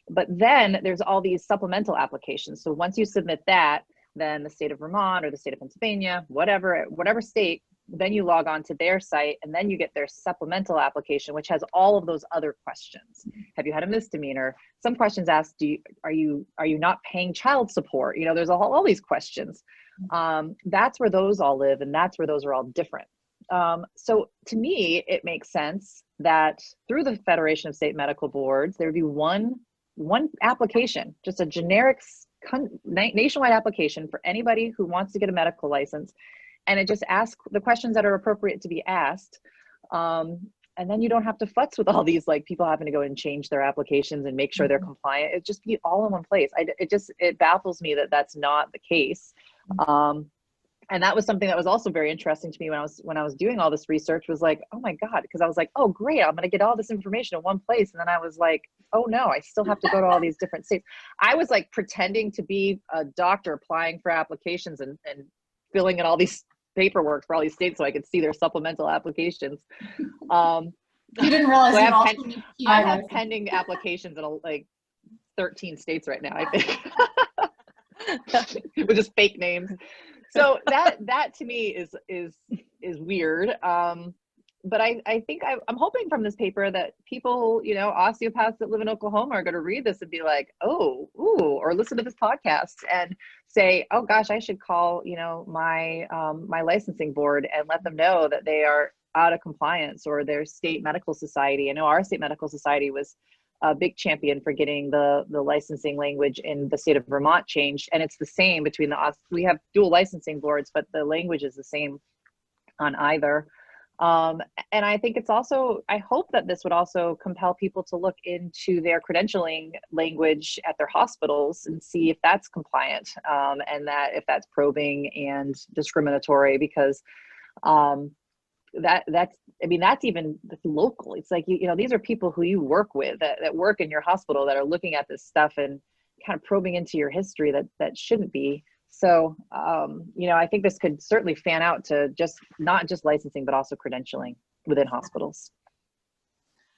Speaker 3: But then there's all these supplemental applications. So once you submit that, then the state of Vermont or the state of Pennsylvania, whatever state, then you log on to their site and then you get their supplemental application, which has all of those other questions. Have you had a misdemeanor? Some questions ask, are you not paying child support? You know, there's all these questions. That's where those all live, and that's where those are all different. So to me, it makes sense that through the Federation of State Medical Boards, there would be one application, just a generic nationwide application for anybody who wants to get a medical license. And it just asks the questions that are appropriate to be asked. And then you don't have to futz with all these, like, people having to go and change their applications and make sure they're compliant. It just be all in one place. It baffles me that that's not the case. And that was something that was also very interesting to me when I was doing all this research, was like, oh my God, because I was like, oh great, I'm gonna get all this information in one place. And then I was like, oh no, I still have to go to all these different states. I was like pretending to be a doctor applying for applications and filling in all these paperwork for all these states so I could see their supplemental applications. You
Speaker 1: didn't realize
Speaker 3: so
Speaker 1: I
Speaker 3: have pending applications in like 13 states right now, I think. With just fake names. So that to me is weird. But I think I'm hoping from this paper that people, you know, osteopaths that live in Oklahoma are going to read this and be like, oh, ooh, or listen to this podcast and say, oh gosh, I should call, you know, my licensing board and let them know that they are out of compliance, or their state medical society. I know our state medical society was a big champion for getting the licensing language in the state of Vermont changed. And it's the same between we have dual licensing boards, but the language is the same on either. And I think it's also, I hope that this would also compel people to look into their credentialing language at their hospitals and see if that's compliant, and that if that's probing and discriminatory, because that's even local. It's like, you know, these are people who you work with that work in your hospital that are looking at this stuff and kind of probing into your history that shouldn't be. So, you know, I think this could certainly fan out to not just licensing, but also credentialing within hospitals.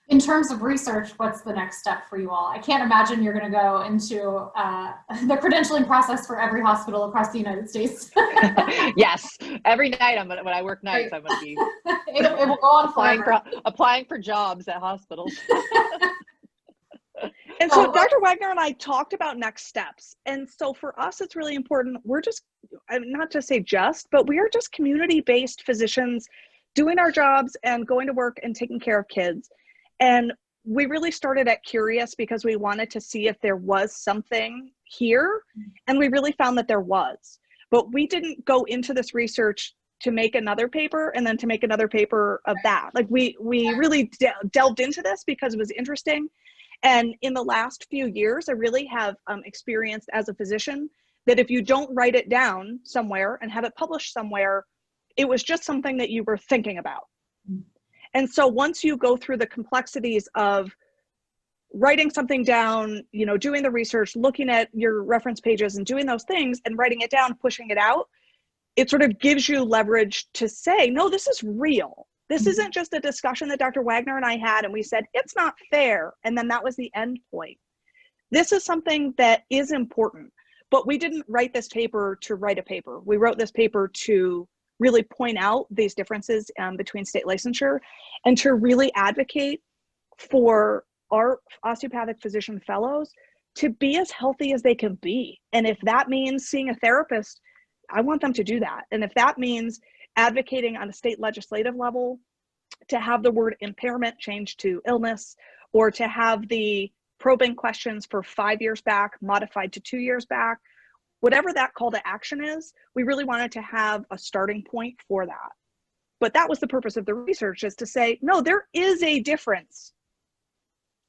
Speaker 1: In terms of research, what's the next step for you all? I can't imagine you're going to go into the credentialing process for every hospital across the United States.
Speaker 3: Yes, every night when I work nights, I'm going to be
Speaker 1: it will go on
Speaker 3: applying for jobs at hospitals.
Speaker 2: And so Dr. Wagner and I talked about next steps. And so for us, it's really important. We're just, not to say just, but we are just community-based physicians doing our jobs and going to work and taking care of kids. And we really started at Curious because we wanted to see if there was something here. And we really found that there was. But we didn't go into this research to make another paper and then to make another paper of that. Like we really delved into this because it was interesting. And in the last few years, I really have experienced as a physician that if you don't write it down somewhere and have it published somewhere, it was just something that you were thinking about. And so once you go through the complexities of writing something down, you know, doing the research, looking at your reference pages and doing those things and writing it down, pushing it out, it sort of gives you leverage to say, no, this is real. This isn't just a discussion that Dr. Wagner and I had and we said, it's not fair. And then that was the end point. This is something that is important, but we didn't write this paper to write a paper. We wrote this paper to really point out these differences between state licensure and to really advocate for our osteopathic physician fellows to be as healthy as they can be. And if that means seeing a therapist, I want them to do that. And if that means advocating on a state legislative level to have the word impairment changed to illness, or to have the probing questions for 5 years back modified to 2 years back, whatever that call to action is, we really wanted to have a starting point for that. But that was the purpose of the research, is to say, no, there is a difference.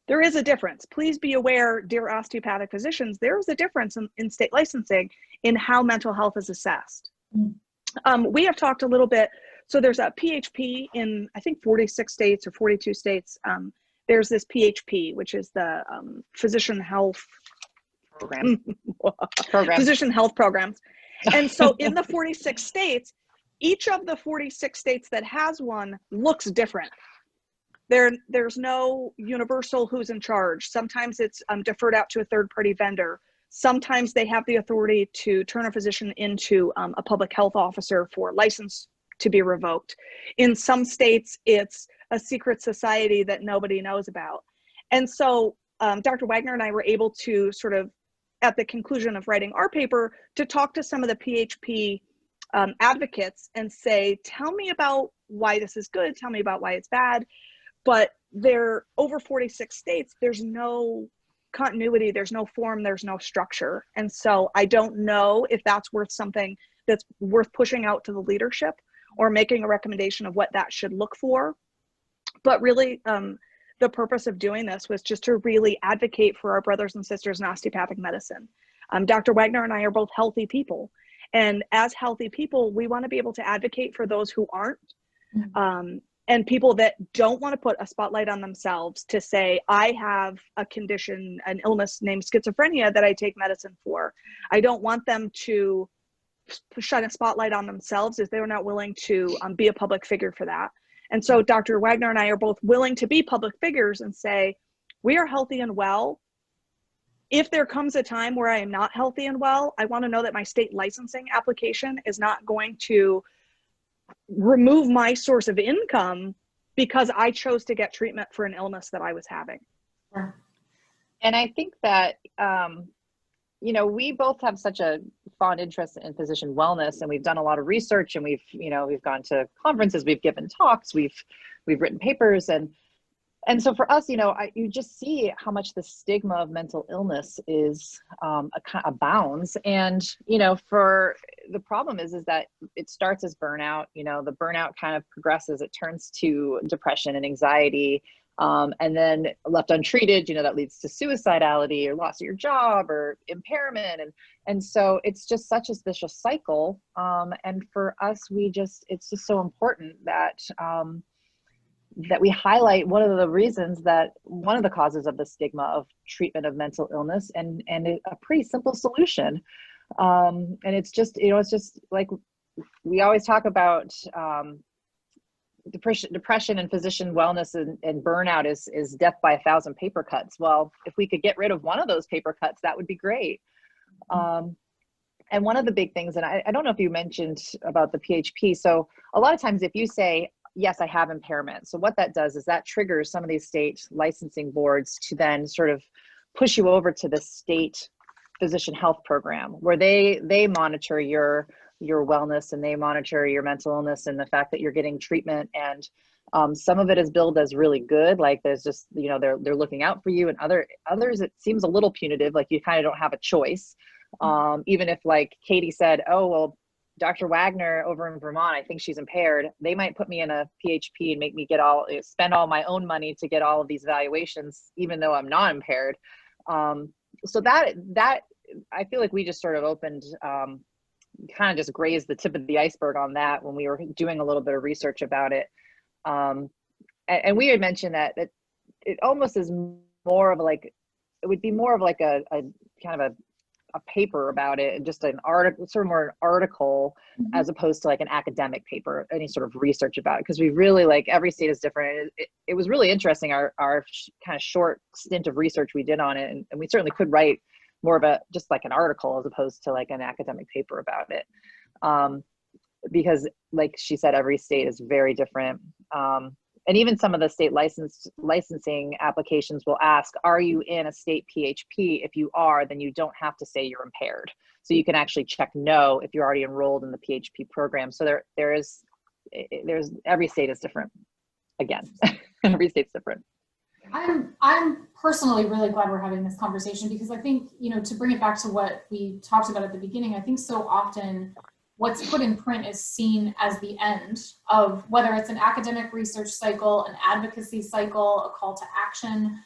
Speaker 2: There is a difference. Please be aware, dear osteopathic physicians, there is a difference in state licensing in how mental health is assessed. We have talked a little bit, so there's a PHP in, I think, 46 states or 42 states. There's this PHP, which is the physician health program. Physician health programs. And so in the 46 states, each of the 46 states that has one looks different. There's no universal who's in charge. Sometimes it's deferred out to a third-party vendor. Sometimes they have the authority to turn a physician into a public health officer for license to be revoked. In some states, it's a secret society that nobody knows about. And so Dr. Wagner and I were able to sort of, at the conclusion of writing our paper, to talk to some of the PHP advocates and say, tell me about why this is good, tell me about why it's bad. But they're over 46 states, there's no continuity, there's no form, there's no structure. And so I don't know if that's worth something that's worth pushing out to the leadership or making a recommendation of what that should look for. But really, the purpose of doing this was just to really advocate for our brothers and sisters in osteopathic medicine. Dr. Wagner and I are both healthy people. And as healthy people, we want to be able to advocate for those who aren't. And people that don't want to put a spotlight on themselves to say, I have a condition, an illness named schizophrenia that I take medicine for. I don't want them to shine a spotlight on themselves if they're not willing to be a public figure for that. And so Dr. Wagner and I are both willing to be public figures and say, we are healthy and well. If there comes a time where I am not healthy and well, I want to know that my state licensing application is not going to remove my source of income because I chose to get treatment for an illness that I was having.
Speaker 3: And I think that, you know, we both have such a fond interest in physician wellness, and we've done a lot of research, and we've gone to conferences, we've given talks, we've written papers, and so for us, you know, you just see how much the stigma of mental illness is abounds. And, you know, for the problem is that it starts as burnout. You know, the burnout kind of progresses, it turns to depression and anxiety. And then left untreated, you know, that leads to suicidality or loss of your job or impairment. And so it's just such a vicious cycle. And for us, it's just so important that, that we highlight one of the causes of the stigma of treatment of mental illness and a pretty simple solution. And it's just, you know, it's just like we always talk about, depression and physician wellness and burnout is death by 1,000 paper cuts. Well, if we could get rid of one of those paper cuts, that would be great. And one of the big things, and I don't know if you mentioned about the PHP. So a lot of times if you say, yes, I have impairment. So what that does is that triggers some of these state licensing boards to then sort of push you over to the state physician health program where they monitor your wellness and they monitor your mental illness and the fact that you're getting treatment. And some of it is billed as really good. Like there's just, you know, they're looking out for you, and others, it seems a little punitive. Like you kind of don't have a choice. Even if like Katie said, oh, well, Dr. Wagner over in Vermont, I think she's impaired. They might put me in a PHP and make me spend all my own money to get all of these evaluations, even though I'm not impaired. So that I feel like we just sort of opened, kind of just grazed the tip of the iceberg on that when we were doing a little bit of research about it. And we had mentioned that it almost is more of like, it would be more of like a kind of a paper about it, just an article, sort of more an article, as opposed to like an academic paper, any sort of research about it. Because we really, like, every state is different. It was really interesting, our kind of short stint of research we did on it. And we certainly could write more of just like an article as opposed to like an academic paper about it. Because like she said, every state is very different. And even some of the state licensing applications will ask, are you in a state PHP? If you are, then you don't have to say you're impaired. So you can actually check no if you're already enrolled in the PHP program. So there's every state is different. Again, every state's different.
Speaker 1: I'm personally really glad we're having this conversation, because I think, you know, to bring it back to what we talked about at the beginning, I think so often what's put in print is seen as the end of, whether it's an academic research cycle, an advocacy cycle, a call to action,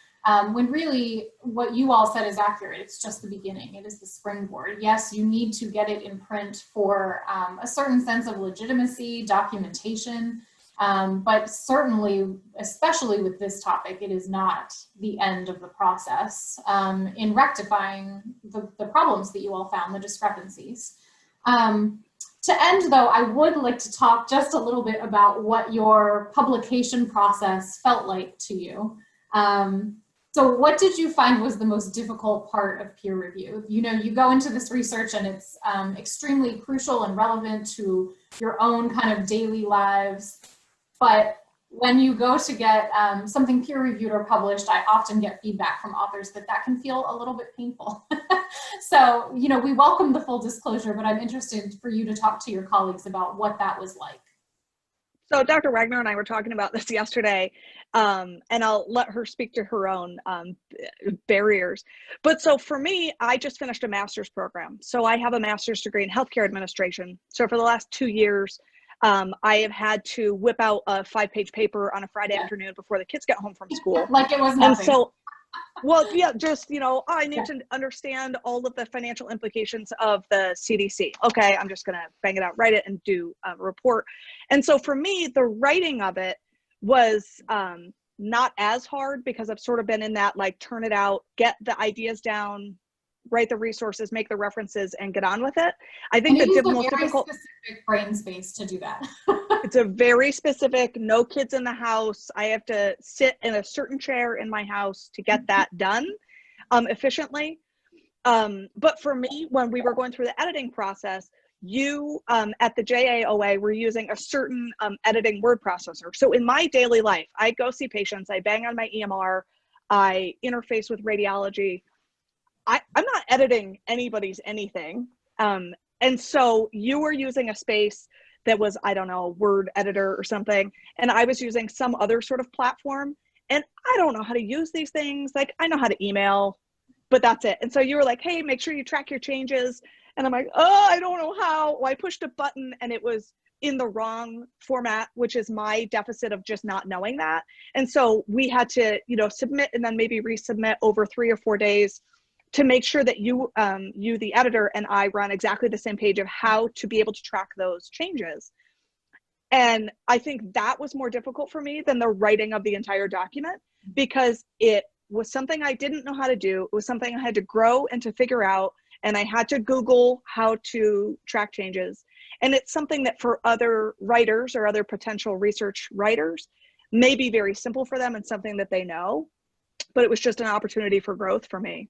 Speaker 1: when really what you all said is accurate. It's just the beginning. It is the springboard. Yes, you need to get it in print for a certain sense of legitimacy, documentation, but certainly, especially with this topic, it is not the end of the process in rectifying the problems that you all found, the discrepancies. To end, though, I would like to talk just a little bit about what your publication process felt like to you. So what did you find was the most difficult part of peer review? You know, you go into this research and it's extremely crucial and relevant to your own kind of daily lives. But when you go to get something peer reviewed or published, I often get feedback from authors that can feel a little bit painful. So, you know, we welcome the full disclosure, but I'm interested for you to talk to your colleagues about what that was like.
Speaker 2: So Dr. Wagner and I were talking about this yesterday, and I'll let her speak to her own barriers. But so for me, I just finished a master's program. So I have a master's degree in healthcare administration. So for the last 2 years, I have had to whip out a 5-page paper on a Friday afternoon before the kids get home from school.
Speaker 1: Like it was nothing.
Speaker 2: And so, well, yeah, just, you know, I need to understand all of the financial implications of the CDC. Okay, I'm just going to bang it out, write it, and do a report. And so for me, the writing of it was not as hard because I've sort of been in that, like, turn it out, get the ideas down, write the resources, make the references, and get on with it. I think the most difficult,
Speaker 1: specific brain space to do that.
Speaker 2: it's a very specific, no kids in the house. I have to sit in a certain chair in my house to get that done efficiently. But for me, when we were going through the editing process, you at the JAOA were using a certain editing word processor. So in my daily life, I go see patients, I bang on my EMR, I interface with radiology. I'm not editing anybody's anything. And so you were using a space that was, I don't know, word editor or something. And I was using some other sort of platform. And I don't know how to use these things. Like, I know how to email, but that's it. And so you were like, hey, make sure you track your changes. And I'm like, oh, I don't know how. Well, I pushed a button and it was in the wrong format, which is my deficit of just not knowing that. And so we had to, you know, submit and then maybe resubmit over 3 or 4 days to make sure that you, the editor, and I run exactly the same page of how to be able to track those changes. And I think that was more difficult for me than the writing of the entire document, because it was something I didn't know how to do. It was something I had to grow and to figure out, and I had to Google how to track changes. And it's something that for other writers or other potential research writers may be very simple for them and something that they know, but it was just an opportunity for growth for me.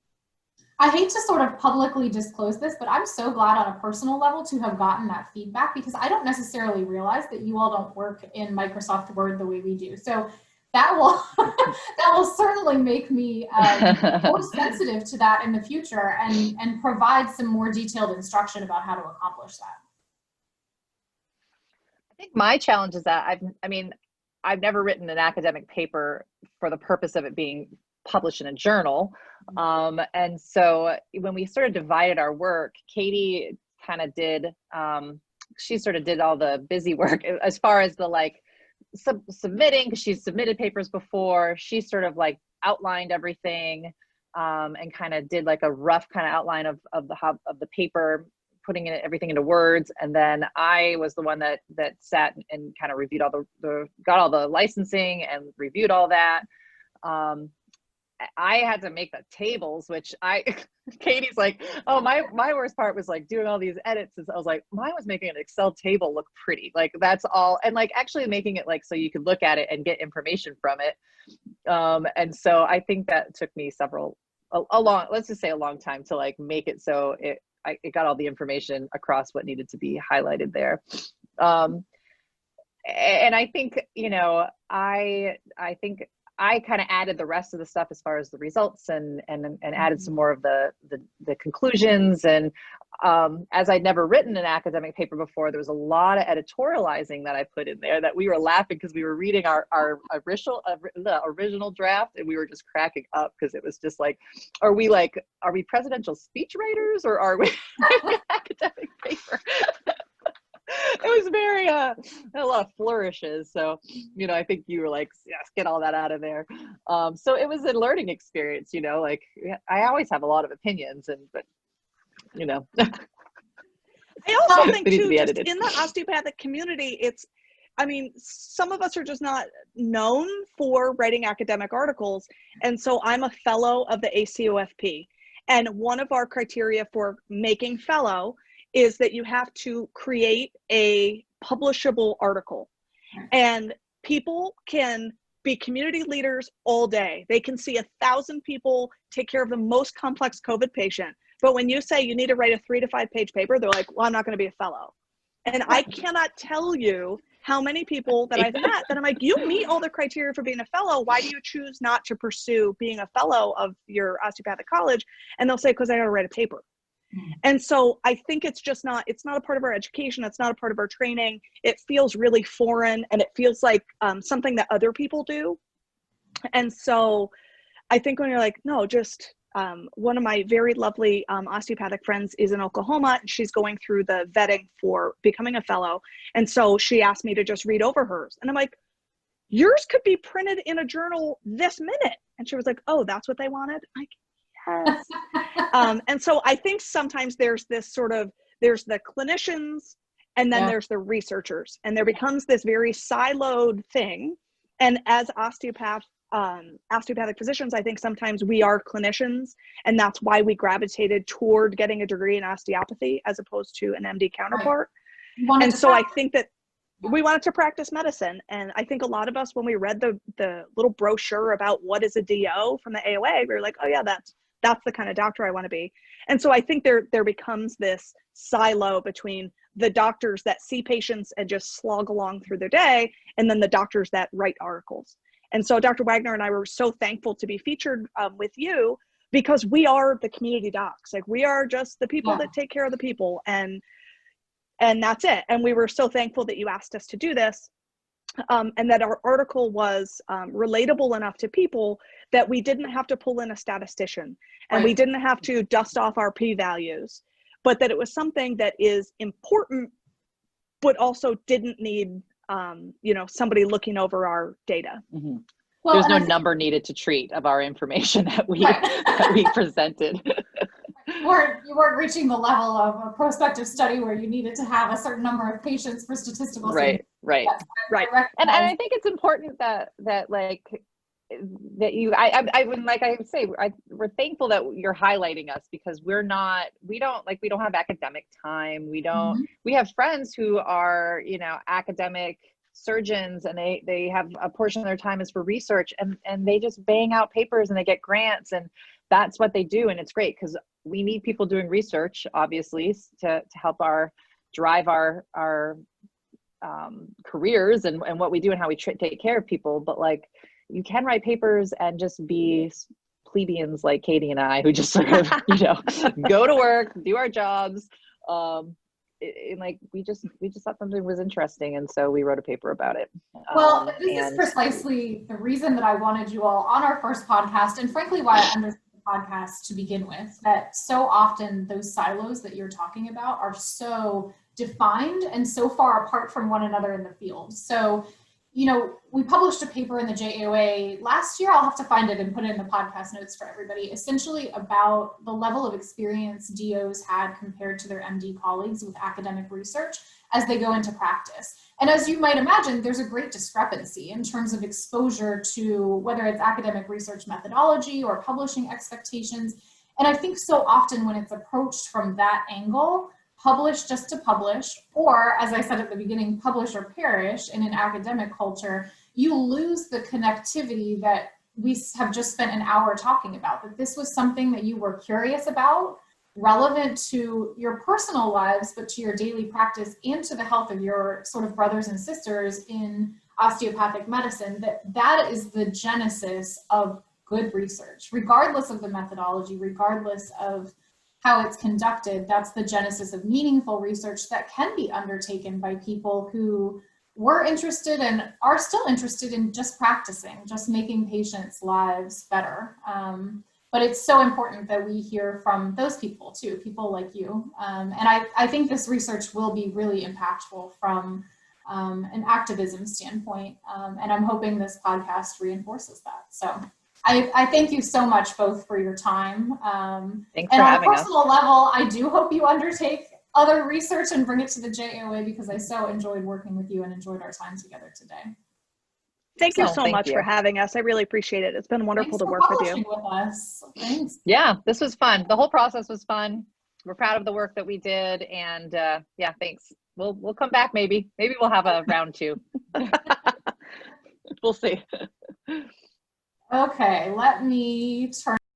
Speaker 1: I hate to sort of publicly disclose this, but I'm so glad on a personal level to have gotten that feedback, because I don't necessarily realize that you all don't work in Microsoft Word the way we do. So that will that will certainly make me more sensitive to that in the future, and provide some more detailed instruction about how to accomplish that.
Speaker 3: I think my challenge is that I've never written an academic paper for the purpose of it being published in a journal. And so when we sort of divided our work, Katie kind of did, she sort of did all the busy work as far as the like submitting, because she's submitted papers before. She sort of like outlined everything and kind of did like a rough kind of outline of the paper, putting everything into words. And then I was the one that sat and kind of reviewed all got all the licensing and reviewed all that. I had to make the tables, which Katie's like, oh, my worst part was like doing all these edits. I was like, mine was making an Excel table look pretty. Like, that's all. And like actually making it like, so you could look at it and get information from it. And so I think that took me let's just say a long time to like make it so it got all the information across what needed to be highlighted there. And I think, you know, I think I kind of added the rest of the stuff as far as the results and added some more of the conclusions. And as I'd never written an academic paper before, there was a lot of editorializing that I put in there that we were laughing because we were reading the original draft, and we were just cracking up because it was just like, are we presidential speech writers, or are we academic paper? It was very a lot of flourishes. So, you know, I think you were like, yes, get all that out of there. So it was a learning experience, you know, like I always have a lot of opinions, but you know.
Speaker 2: I also think too, just in the osteopathic community, some of us are just not known for writing academic articles. And so I'm a fellow of the ACOFP. And one of our criteria for making fellow is that you have to create a publishable article. And people can be community leaders all day. They can see 1,000 people, take care of the most complex COVID patient. But when you say you need to write a 3 to 5 page paper, they're like, well, I'm not going to be a fellow. And I cannot tell you how many people that I've met that I'm like, you meet all the criteria for being a fellow. Why do you choose not to pursue being a fellow of your osteopathic college? And they'll say, because I got to write a paper. And so I think it's not a part of our education. It's not a part of our training. It feels really foreign, and it feels like something that other people do. And so I think when you're like, no, just one of my very lovely osteopathic friends is in Oklahoma, and she's going through the vetting for becoming a fellow. And so she asked me to just read over hers. And I'm like, yours could be printed in a journal this minute. And she was like, oh, that's what they wanted? I'm like, yes. And so I think sometimes there's this there's the clinicians, and then there's the researchers, and there becomes this very siloed thing. And as osteopathic physicians, I think sometimes we are clinicians, and that's why we gravitated toward getting a degree in osteopathy as opposed to an MD counterpart.
Speaker 1: Right.
Speaker 2: And so I think that we wanted to practice medicine. And I think a lot of us, when we read the little brochure about what is a DO from the AOA, we were like, oh yeah, that's the kind of doctor I want to be. And so I think there becomes this silo between the doctors that see patients and just slog along through their day, and then the doctors that write articles. And so Dr. Wagner and I were so thankful to be featured with you, because we are the community docs. Like, we are just the people that take care of the people, and that's it. And we were so thankful that you asked us to do this, and that our article was relatable enough to people that we didn't have to pull in a statistician, and we didn't have to dust off our p-values, but that it was something that is important, but also didn't need somebody looking over our data.
Speaker 3: Mm-hmm. Well, there's no number needed to treat of our information that we presented.
Speaker 1: You weren't reaching the level of a prospective study where you needed to have a certain number of patients for statistical
Speaker 3: right. And I think it's important that we're thankful that you're highlighting us, because we don't have academic time. We have friends who are, academic surgeons, and they have a portion of their time is for research, and they just bang out papers and they get grants, and that's what they do. And it's great, because we need people doing research, obviously, to help drive our careers and what we do and how we take care of people. But like, you can write papers and just be plebeians like Katie and I, who just sort of, go to work, do our jobs. We just thought something was interesting, and so we wrote a paper about it.
Speaker 1: Well, this is precisely the reason that I wanted you all on our first podcast, and frankly why I understood the podcast to begin with, that so often those silos that you're talking about are so defined and so far apart from one another in the field. So, we published a paper in the JAOA last year. I'll have to find it and put it in the podcast notes for everybody, essentially about the level of experience DOs had compared to their MD colleagues with academic research as they go into practice. And as you might imagine, there's a great discrepancy in terms of exposure to whether it's academic research methodology or publishing expectations. And I think so often when it's approached from that angle, publish just to publish, or as I said at the beginning, publish or perish in an academic culture, you lose the connectivity that we have just spent an hour talking about, that this was something that you were curious about, relevant to your personal lives, but to your daily practice and to the health of your sort of brothers and sisters in osteopathic medicine, that is the genesis of good research, regardless of the methodology, regardless of how it's conducted. That's the genesis of meaningful research that can be undertaken by people who were interested and are still interested in just practicing, just making patients' lives better. But it's so important that we hear from those people too, people like you. And I think this research will be really impactful from an activism standpoint. And I'm hoping this podcast reinforces that. So I thank you so much both for your time.
Speaker 3: Thanks for having us.
Speaker 1: And on a personal level, I do hope you undertake other research and bring it to the JAOA, because I so enjoyed working with you and enjoyed our time together today.
Speaker 2: Thank you so much for having us. I really appreciate it. It's been wonderful to work with you.
Speaker 1: With us. Thanks.
Speaker 3: Yeah, this was fun. The whole process was fun. We're proud of the work that we did, and yeah, thanks. We'll come back maybe. Maybe we'll have a round 2. We'll see.
Speaker 1: Okay, let me turn